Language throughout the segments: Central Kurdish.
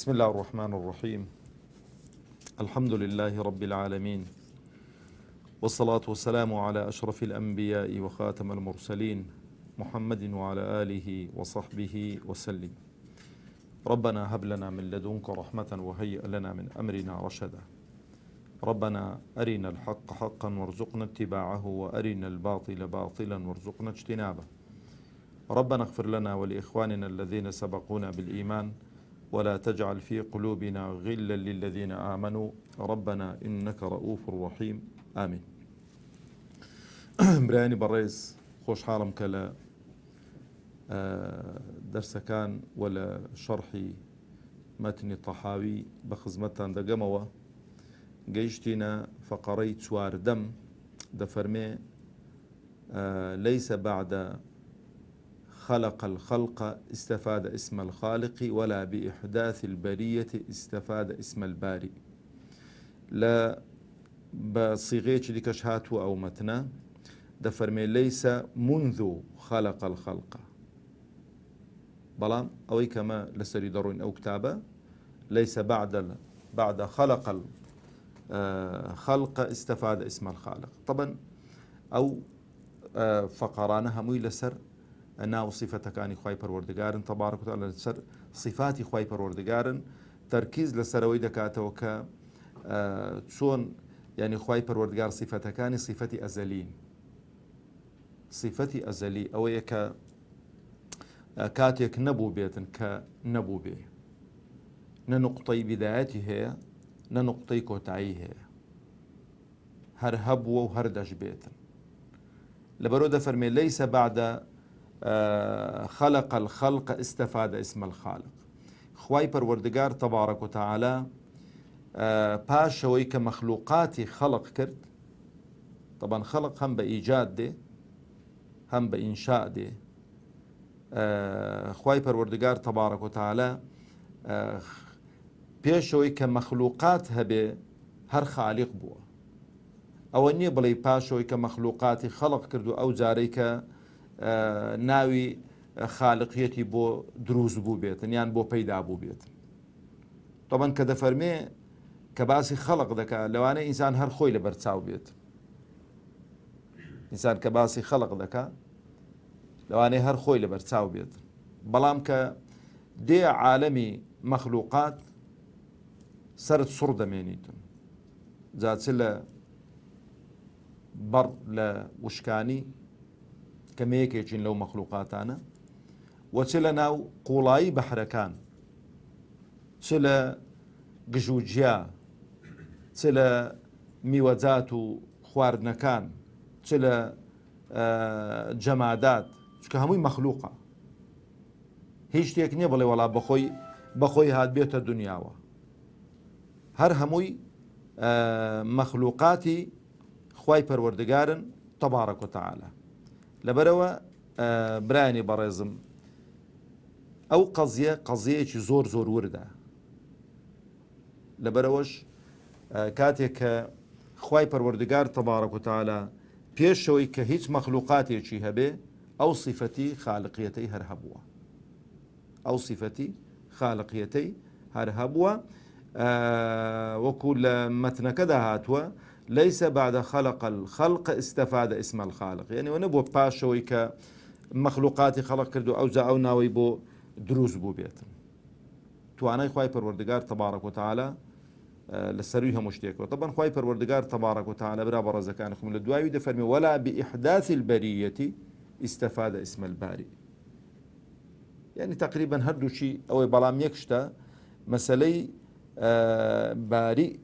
بسم الله الرحمن الرحيم. الحمد لله رب العالمين، والصلاة والسلام على أشرف الأنبياء وخاتم المرسلين محمد وعلى آله وصحبه وسلم. ربنا هب لنا من لدنك رحمة وهيئ لنا من أمرنا رشدا. ربنا أرنا الحق حقا وارزقنا اتباعه، وأرنا الباطل باطلا وارزقنا اجتنابه. ربنا اغفر لنا ولإخواننا الذين سبقونا بالإيمان، ولا تجعل في قلوبنا غلا للذين آمنوا ربنا إنك رؤوف رحيم. آمين. براني بريز خوش حالم كلا درس كان ولا شرحي متن طحاوي بخزمتان دقموة جيشتنا فقريت سوار دم دفرمي ليس بعد خلق الخلق استفاد اسم الخالق، ولا بإحداث البرية استفاد اسم الباري. لا بصيغيش ديكش هاتو أو متنا دفرمي ليس منذ خلق الخلق، بلام أوي كما لسري ضرورين أو كتابة ليس بعد خلق الخلق استفاد اسم الخالق. طبعا أو فقرانها موي لسر أنا صفة كاني خواي پروردگارن تبارك وتعالى لسر صفاتي خواي پروردگارن تركيز لسروي دكاتو ك شون يعني خواي پروردگار صفة كاني صفتي أزلين، صفتي أزلي أو يك كاتيك نبو بيتن كنبو بي ننقطي بدايته هي ننقطي كوتعي هي هر هبو وهر دش بيتن لبرودة فرمي ليس بعد خلق الخلق استفاد اسم الخالق. خواي پروردگار تبارك وتعالى پاشوي كمخلوقاتي خلق كرد. طبعا خلق هم بإيجاد دي هم بإنشاء دي. خواي پروردگار تبارك وتعالى پاشوي كمخلوقات هبه هر خالق بوا او اني بلي پاشوي كمخلوقاتي خلق كردو او جاريك ناوي خالقيتي بو دروز بو بيتن يعني بو بيدا بو بيتن. طبعا كده فرمي كباسي خلق دكا لو أنا إنسان هر خوي لبرتساو بيت إنسان كباسي خلق دكا لو أنا هر خوي لبرتساو بيت بلام ك دي عالمي مخلوقات سرت صردة مينيتن ذات سلا بر لوشكاني كميكيجين لو مخلوقاتنا وسلا ناو قولاي بحركان سلا قجوجيا سلا ميوزات خواردنكان سلا جمادات كهموي مخلوقة هيش تيك نيبلي ولا بخوي هاد بيت الدنيا هر هموي مخلوقاتي خواي پروردگارن تبارك وتعالى. لبروا براني برزم او قضية زور وردة لبروش كاتك خواي پروردگار تبارك وتعالى بيشوي كهيت مخلوقاتي چي هبه او صفتي خالقيتي هر هبوا او صفتي خالقيتي هر هبوا وكل متن كذا هاتوا ليس بعد خلق الخلق استفاد اسم الخالق. يعني ونبو باشوي كمخلوقاتي خلق كردو او زاو ناوي بو دروز بو بيتن تو انا خواي پروردگار تبارك وتعالى لسرويها مشتيك. طبعا خواي پروردگار تبارك وتعالى برا برزكانكم للدواوي دفرمي ولا بإحداث البرية استفاد اسم الباري. يعني تقريبا هردو شي او بلام يكشتا مسألي باري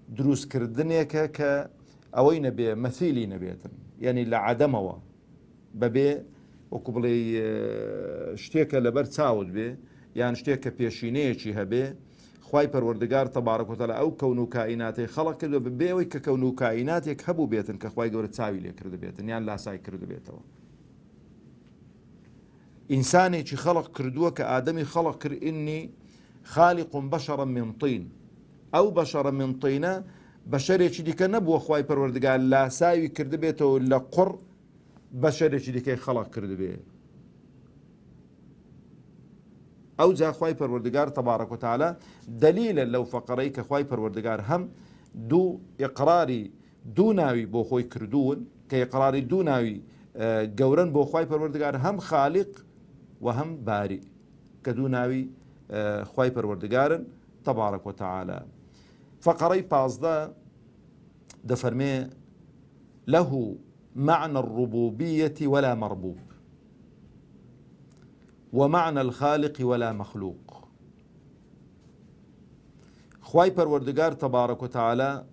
دروس كردنيك ك اوي نبي مثيلي نبيتن يعني لعدموا ببي وقبلي شتيك لبر تساود بي يعني شتيك بيشينيشي هبي خواي پروردگار تبارك وتعالى او كونو كائناتي خلق كدو ببي وي ككونو كائناتي هبو بيتن كخواي گور تساوي لي كرد بيتن يعني لا ساي كرد بيتو انساني چي خلق كردو كآدمي خلق كر اني خالق بشرا من طين او بشرا من طينه بشري چي ديك نبو خواي پروردگار لا ساوي كرد بيتو لقر بشري چي ديك خلق كرد بي ئەو جا خوای پەروەردگار تەبارەک و تەعالا دەلیلە لەو فەقەرەی کە خوای پەروەردگار هەم دوو ئیقراری دوو ناوی بۆ خۆی کردوون کە ئیقراری دوو ناوی گەورن بۆ خوای پەروەردگار هەم خالیق و هەم باری کە دوو ناوی خوای پەروەردگارن تەبارەک و تەعالا. فەقەرەی 15 دەفەرمێ له معنى الربوبية ولا مربوب ومعنى الخالق ولا مخلوق. خوای پەروەردگار تەبارەک و تەعالا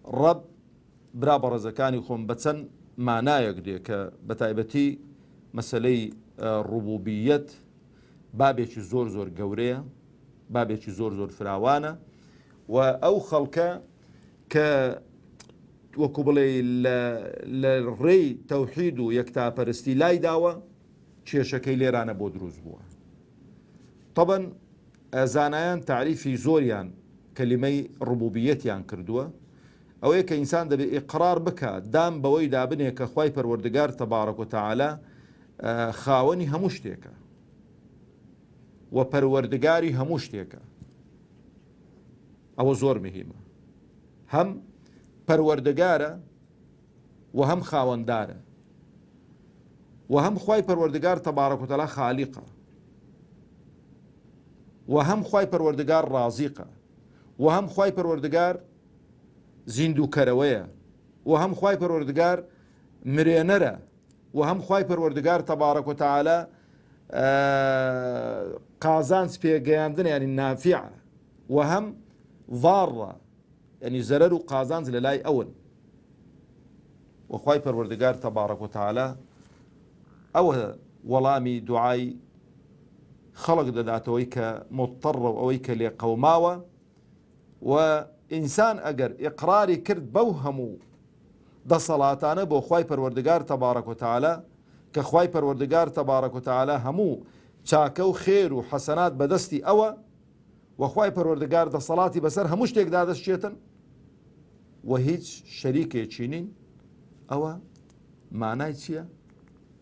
ڕەب برا بەڕێزەکانی خۆم بە چەند مانایەک دێ کە بە تایبەتی مەسەلەی ڕوبوبیەت بابێکی زۆر زۆر گەورەیە، بابێکی زۆر زۆر فراوانە و ئەو خەڵکە کە وەکو بڵێ لە ڕێی تەوحید و یەکتاپەرستی لای داوە کێشەکەی لێرانە بۆ دروست بووە. طبعاً زانایان تعریفی زۆریان کەلیمەی ڕوبوبیەتیان کردووە، ئەوەیە کە ئینسان دەبێت ئیقرار بکات دام بەوەی دابنێ کە خوای پەروەردگار تەبارەک و تەعالا خاوەنی هەموو شتێکە و پەروەردگاری هەموو شتێکە. ئەوە زۆر مهمە، هەم پەروەردگارە و هەم خاوەندارە و هەم خوای پەروەردگار تەبارەک و تەعالا خالیقە و هەم خوای پەروەردگار ڕازیقە و هەم خوای پەروەردگار زیندووکەرەوەیە و هەم خوای پەروەردگار مرێنەرە و هەم خوای پەروەردگار تەبارەک و تەعالا قازانج پێگەیاندنە ینی نافیعە و هەم ضارڕە ینی زەرەر و قازانج لە لای ئەون. و خوای پەروەردگار تەبارەک و تەعالا ئەوە وەڵامی دوعای خەڵک دەداتەوەی کە مضطڕە و ئەوەی کە لێ قەوماوە و ئینسان ئەگەر ئیقراری کرد بەو هەموو دەسەڵاتانە بۆ خوای پەروەردگار تەبارەک و تەعالا کە خوای پەروەردگار تەبارەک و تەعالا هەموو چاکە و خێر و حەسەنات بەدەستی ئەوە و خوای پەروەردگار دەسەڵاتی بەسەر هەموو شتێکدا دەستچێتن و هیچ شەریکێکی نین، ئەوە مانای چییە؟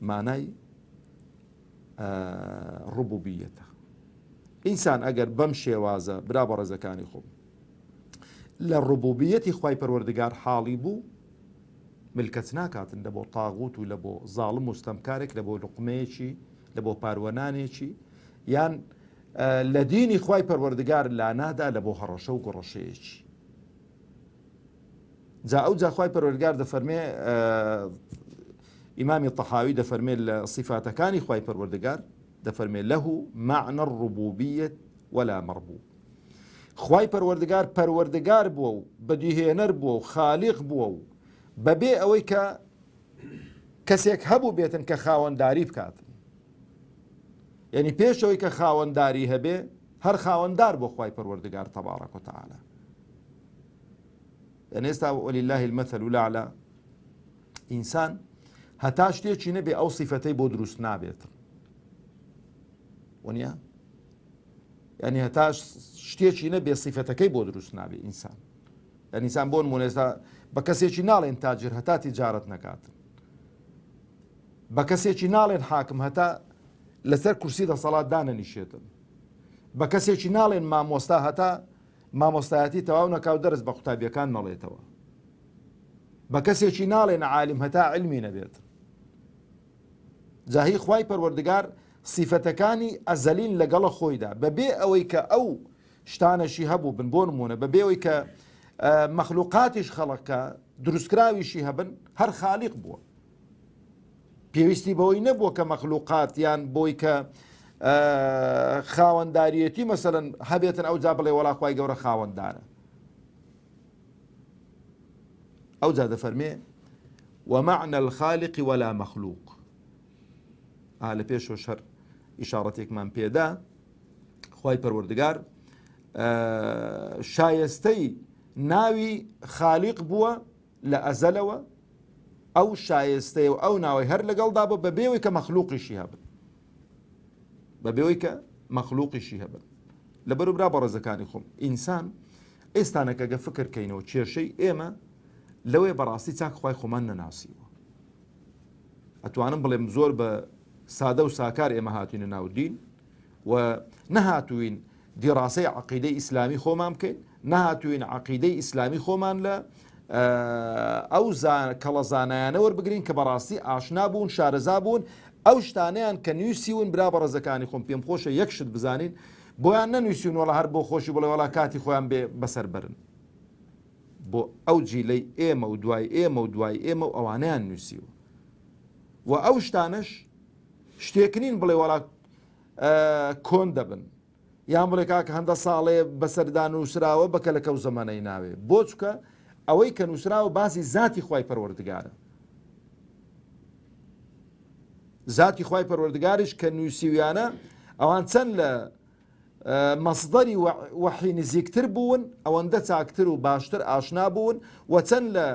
مانای ڕوبوبیەتە. ئینسان ئەگەر بەم شێوازە برا بەڕێزەکانی خۆم لە ڕوبوبیەتی خوای پەروەردگار حاڵی بوو ملکەت ناکاتن لە بۆ تاغوت و لە بۆ زاڵم و ستەمکارێک، لە بۆ لوقمەیەکی، لە بۆ پاروەنانێکی، یان لە دینی خوای پەروەردگار لا نادا لە بۆ هەڕەشە و گۆڕەشەیەکی. جا ئەو جا خوای پەروەردگار دەفەرمێ، ئیمامی تەحاوی دەفەرمێ لە صیفاتەکانی خوای پەروەردگار دەفەرمێ له معنى الربوبية ولا مربوب. خوای پەروەردگار پەروەردگار بووە و بەدیهێنەر بووە و خالیق بووە و بەبێ ئەوەی کە کەسێک هەبوو بێتن کە خاوەنداری بکاتن، یعنی پێشەوەی کە خاوەنداری هەبێ هەر خاوەندار بۆ خوای پەروەردگار تەبارەک و تەعالا. یعنی ئێستا وەلیلله المەثل الأعلى ئینسان هەتا شتێکی نەبێ ئەو صیفەتەی بۆ دروست نابێتن، وەنیە؟ یعنی هەتا شتێکی نەبێ صیفەتەکەی بۆ دروست نابێ ئینسان. یعنی ئینسان بۆ نمونە ئێستا بە کەسێکی ناڵێن تاجر هەتا تیجارەت نەکاتن، بە کەسێکی ناڵێن حاکم هەتا لەسەر کورسی دەسەڵات دانەنیشێتن، بە کەسێکی ناڵێن مامۆستا هەتا مامۆستایەتی تەواو نەکاو دەرس بە قوتابیەکان نەڵێتەوە، بە کەسێکی ناڵێن عالم هەتا علمی نەبێت. جاهی خوای پەروەردگار صیفەتەکانی ئەزەلین لەگەڵە خۆیدا بەبێ ئەوەی کە ئەو شتانەشی هەبوو بن، بۆ نمونە بەبێ ئەوەی کە مەخلوقاتیش خەڵقە دروستکراویشی هەبن هەر خالیق بووە. پێویستی بەوەی نەبووە کە مەخلوقات یان بۆی کە خاوەنداریەتی مەسەلەن هەبێتن ئەو جا بڵێ وەڵا خوای گەورە خاوەندارە. ئەو جا دەفەرمێ ومعنى الخالق ولا مخلوق. لە پێشەوە شەر ئیشارەتێکمان پێدا خوای پەروەردگار شایستەی ناوی خالیق بووە لە ئەزەلەوە، ئەو شایستەی و ئەو ناوی هەر لەگەڵدا بوو بەبێەوەی کە مەخلوقیشی هەبن، بەبێەوەی کە مەخلوقیشی هەبن. لەبەر برا بەڕێزەکانی خۆم ئینسان ئێستانەکە گە فکرکەینەوە کێشەی ئێمە لەوەی بەڕاستی چاک خوای خۆمان نەناسیوە. ئەتوانم بڵێم زۆر بە سادە و ساکار ئێمە هاتوینە ناو دین و نەهاتوین دیڕاستەی عەقیدەی ئیسلامی خۆمان بکەین، نەهاتوین عەقیدەی ئیسلامی خۆمان لە ئەو کەڵە زانایانە وەربگرین کە بەڕاستی ئاشنا بوون، شارەزا بوون، ئەو شتانەیان کە نووسیون برا بە ڕێزەکانی خۆم پێم خۆشە یەکشت بزانین بۆیان نەنووسیون وەڵا هەر بۆ خۆشی بڵێ وەڵا کاتی خۆیان بێ بەسەر برن، بۆ ئەو جیلەی ئێمە و دوای ئێمە و دوای ئێمە و ئەوانەیان نووسیوە و ئەو شتانش شتێکنین بڵێ وەڵا کۆن دەبن یان بڵێ کاکە هەندە ساڵێ بەسەردان نووسراوە بەکە لە کەو زەمانەی ناوێ بۆ چکە ئەوەی کە نووسراوە باسی ذاتی خوای پەروەردگارە، ذاتی خوای پەروەردگاریش کە نووسیویانە ئەوان چەند لە مەصدەری وەحی نزیکتر بوون ئەوەندە چاکتر و باشتر ئاشنا بوون و چەند لە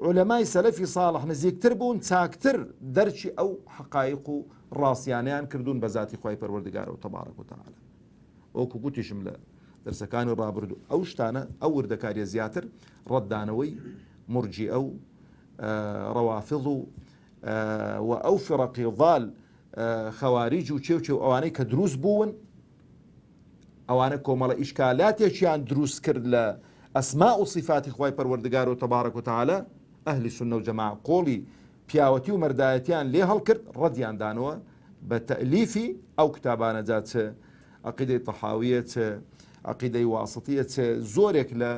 علەمای سەلەفی ساڵح نزیکتر بوون چاکتر دەرچی ئەو حقایق و ڕاستیانیان کردوون بە ذاتی خوای پەروەردگارەوە تەبارەک و تەعالا. وەکو گوتیشم لە دەرسەکانی ڕابردوو ئەو شتانە ئەو وردەکاریە زیاتر ڕەتدانەوەی مرجئە و ڕەوافض و ئەو فڕەقی ضال خەواریج و چێو ئەوانەی کە دروست بوون ئەوانە کۆمەڵە ئیشکالاتێکیان دروست کرد لە ئەسما و صفاتی خوای پەروەردگار و تەبارەک و تەعالا ئەهلی سونە و جەماعە قۆڵی پیاوەتی و مەردایەتیان لێ هەڵکرد ڕەدیان دانەوە بە تەئلیفی ئەو کتابانە جات عەقیدەی تەحاویە عەقیدەی واسطیە زۆرێک لە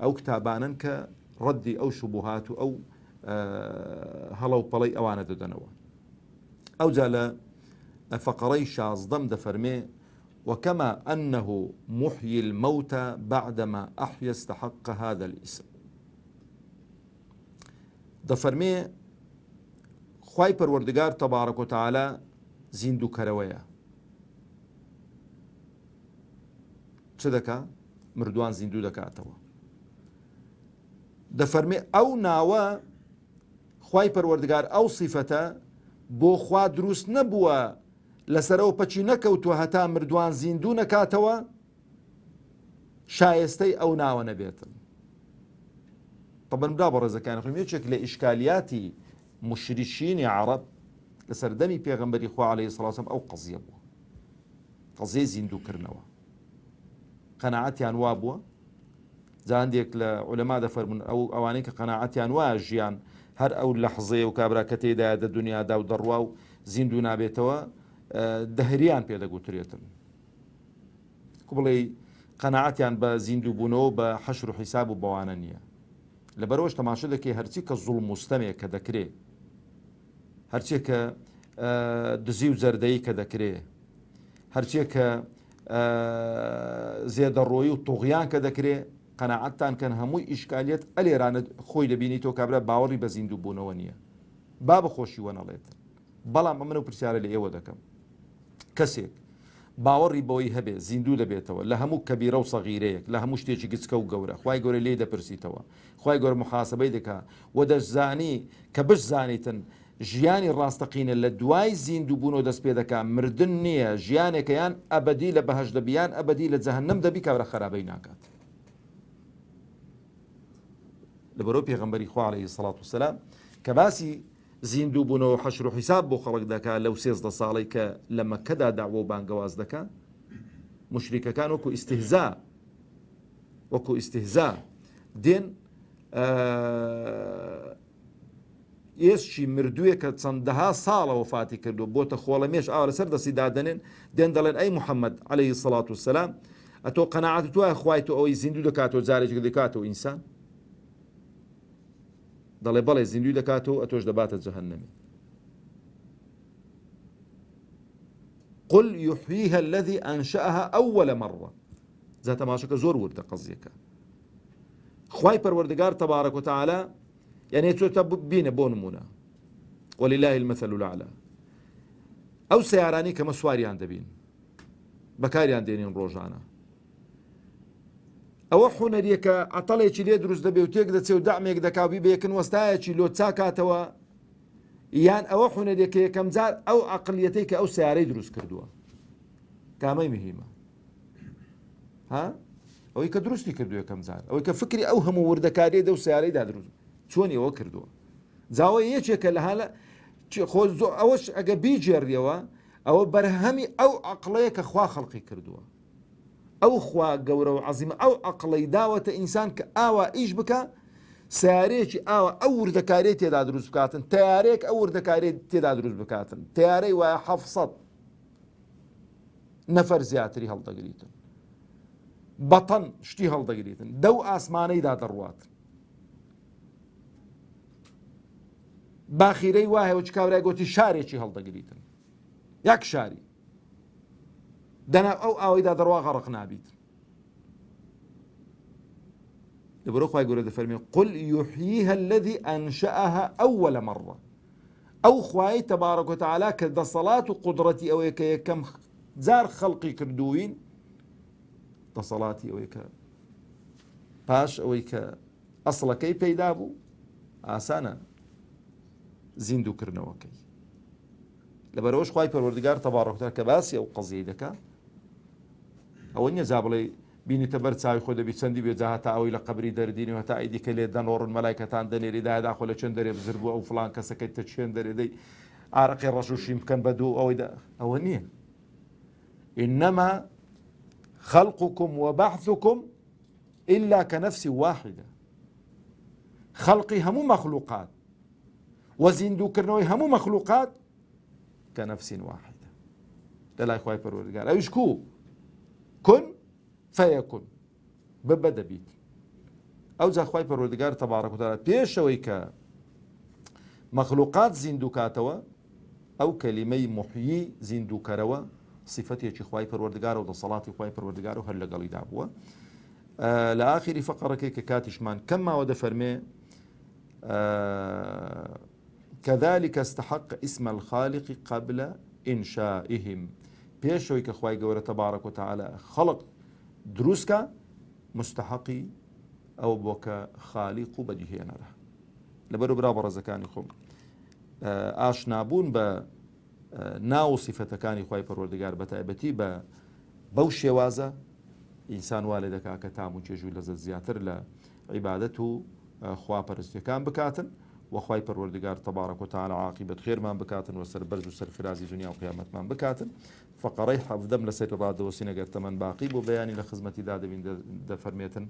ئەو کتابانن کە ڕەدی ئەو شوبوهات و ئەو هەڵە و پەڵەی ئەوانە دەدەنەوە. ئەوجا لە فەقەڕەی 16 دەفەرمێ وكما أنه محيي الموتى بعدما أحيا استحق هذا الاسم. دەفەرمێ خوای پەروەردگار تەبارەک و تەعالا زیندوو کەرەوەیە. چ دەکا؟ مردووان زیندوو دەکاتەوە. دەفەرمێ ئەو ناوە خوای پەروەردگار ئەو صیفەتە بۆ خوا دروست نەبووە لەسەرەوە پەچی نەکەوتووە هەتا مردووان زیندوو نەکاتەوە شایستەی ئەو ناوە نەبێتن. طبعا برا بە ڕێزەکانی خوێن یەکێک لە ئیشکالیاتی مشریشینی عەرەب لەسەر دەمی پێغەمبەری خوا عەلەیهی سەڵات وسەلام ئەو قەزیە بووە، قەزیەی زیندووکردنەوە. قەناعەتیان وا بووە، جاندێک لە عولەما دەفەرمون ئەوانەی کە قەناعەتیان وایە ژیان هەر ئەو لەحزەیە و کابرا کە تێدایە دە دنیادا و دەڕوا و زیندوو نابێتەوە دەهریان پێدەگوترێتن. بڵێ قەناعەتیان بە زیندوو بوونەوە بە حەشر و حیساب و بەوانە نییە. لەبەرەوەش تەماشا دەکەی هەرچی کە زوڵم مستەمێک کە دەکرێ، هەرچێک کە دزی و زەردەیی کە دەکرێ، هەرچێک کە زێدەڕۆیی و توغیان کە دەکرێ، قەناعەتتان کەن هەمووی ئیشکالیت ئەلێرانە خۆی دەبینی تۆ کابرا باوەڕی بە زیندوو بوونەوە نییە، با بەخۆشی وەنەڵێتن. بەڵام ئەمە و پرسیارە لە ئێوە دەکەم، کەسێک باوەڕی بەوەی هەبێ زیندوو دەبێتەوە لە هەموو کەبیرە و سەغیرەیەک، لە هەموو شتێکی گچکە و گەورە، خوای گەورە لێ دەپرسیتەوە، خوای گەورە محاسبەی دەکا و دەشزانی کە بشزانیتن ژیانی ڕاستەقینە لە دوای زیندوو بوونەوە دەست پێ دەکا، مردن نییە، ژیانێکە یان ئەبەدی لە بەهەشت دەبی یان ئەبەدی لە جەهەنەم دەبی، کابرا خەرابەی ناکات. لەبەرەوە پێغەمبەری خوا عەلەیهی سەڵات وسەلام کە باسی زیندوو بوونەوە حەشر و حیساب بۆ خەڵک دەکا لەو 13 ساڵی کە لە مەککەدا داوە و بانگەواز دەکا، مشریکەکان وەکو ئیستیهزا دێن ئێشی مردوویە کە چەندەها ساڵە وفاتی کردو بۆتە خۆڵەمێش ئاوا لەسەر دەستی دادەنێن، دێن دەڵێن ئەی محەممەد عەلەیهی سەڵات وسەلام ئەتۆ قەناعەتت وایە خوای تۆ ئەوەی زیندوو دەکاتەوە جارێکی دەکاتەوە ئینسان؟ دەڵێ بەڵێ زیندوی دەکاتەوە ئەتۆش دەباتە جەهەنەمی. قل يحييها الذي أنشأها أول مرة. زە تەماشەکە زۆر وردە قەزیەکە. خوای پەروەردگار تەبارەک و تەعالا یعنی چۆتە بینە بۆ نمونە ولله المثل الأعلى، ئەو سەیارانی کەمە سواریان دەبین بەکاریان دێنین ڕۆژانە، ئەوە حونەریەکە عەتەڵێکی لێ دروست دەبێ و تێک دەچێ و دەعمێک دەکاوی بە یەکن وەستایەکی لۆ چاکاتەوە، یان ئەوە حونەریەکە یەکەم جار ئەو عەقلیەتەی کە ئەو سیارەی دروست کردووە کامەی مهمە؟ ها؟ ئەوەی کە دروستی کردو یەکەم جار، ئەوەی کە فکری ئەو هەموو وردەکاریە دەو سیارەیدا دروست چۆنی ئەوە کردووە. جاوە یەکێکە لە هەلە ئەوەش ئەگە بیجێڕیەوە ئەوە بەرهەمی ئەو عەقڵەیە کە خوا خەڵقی کردووە، ئەو خوا گەورە و عەزیمە ئەو عەقڵەی داوەتە ئینسان کە ئاوا ئیش بکە، سیارەیەکی ئاوا ئەو وردەکارێت تێدا دروست بکاتن، تەیارەیەک ئەو وردەکارێت تێدا دروست بکاتن، تەیارەی وایە 700 نەفەر زیاتری هەڵدەگریتن، بەتەن شتی هەڵدەگریتن، دەو ئاسمانەیدا دەڕواتن. باخیرەی وایە و چکاورای گوتی شارێکی هەڵدەگریتن، یەک شاری دەنا ئەو ئاوەیدا دەڕوا غەڕق نابیت. لەبەرۆ خوای گەورە دەفەرمێ قل یحییها الذی ئەنشأها ئەوەل مەڕە، ئەو خوای تەبارەک وتەعالا کە دەسەڵات و قودرەتی ئەوەیە کە یەکەم جار خەڵقی کردووین، دەسەڵاتی ئەوەی کە پاش ئەوەی کە ئەسڵەکەی پەیدا بوو ئاسانە زیندووکردنەوەکەی. لەبەرەوەش خوای پەروەردگار تەبارەک وتەعالا کە باسی ئەو قەزیەی دەکا، ئەوە نییە جا بڵێ بینیتە بەر چاوی خۆ دەبی چەندی بێ جا هەتا ئەوەی لە قەبری دەردینی و هەتا ئەیدیکە لێ دەنۆڕن مەلایکەتان دەنێری دادا خۆ لە چەند دەرێ بزر بوو ئەو فڵان کەسەکەی تە چێن دەرێدەی ئارەقی ڕەش و شیم بکەن بە دوو ئەوەی ئەوە نییە. إنما خلقكم وبعثكم إلا كنفس واحدة، خلقي همو مخلوقات وزندو كرنوي همو مخلوقات كنفس واحدة. لا إخوائي پروردگار أوش كو كن فيكن ببدأ بيت أو زا إخوائي پروردگار تبارك وتعالى بيشوي ك مخلوقات زندو كاتوا أو كلمة محيي زندو كروا صفتي إخوائي پروردگار و صلاة إخوائي پروردگار هل لقلي دابوا لآخر فقرة كاتش مان كما ود فرمي كذلك استحق اسم الخالق قبل إنشائهم. بيشوي كخواي قورة تبارك وتعالى خلق دروسك مستحقي أو بوك خالق بجهينا له. لبرو برابر زكاني خم آشنابون ب ناو صفتەکانی خوای پەروەردگار بەتایبەتی بەو شێوازە ئینسان وا لێ دەکا کە تام و چێژ و لەزەت زیاتر لە عیبادەت و خواپەرستیەکان بکاتن و خوای پەروەردگار تەبارەک وتەعالا عاقیبەت خێرمان بکاتن و سەربەرز و سەرفرازی دنیا و قیامەتمان بکاتن. فقەڕەی حەڤدەم لەسەر ڕادەوەسین ئەگەر تەمەن باقی بۆ بەیانی لە خزمەتی دادەبین دەفەرمێتن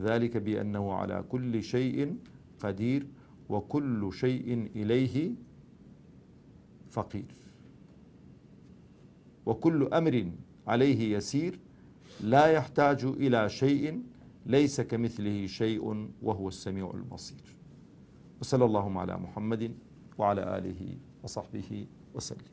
ذلك بأنه على كل شيء قدير وكل شيء إليه فقير وكل أمر عليه يسير لا يحتاج إلى شيء ليس كمثله شيء وهو السميع البصير. وصلى اللهم على محمد وعلى آله وصحبه وسلم.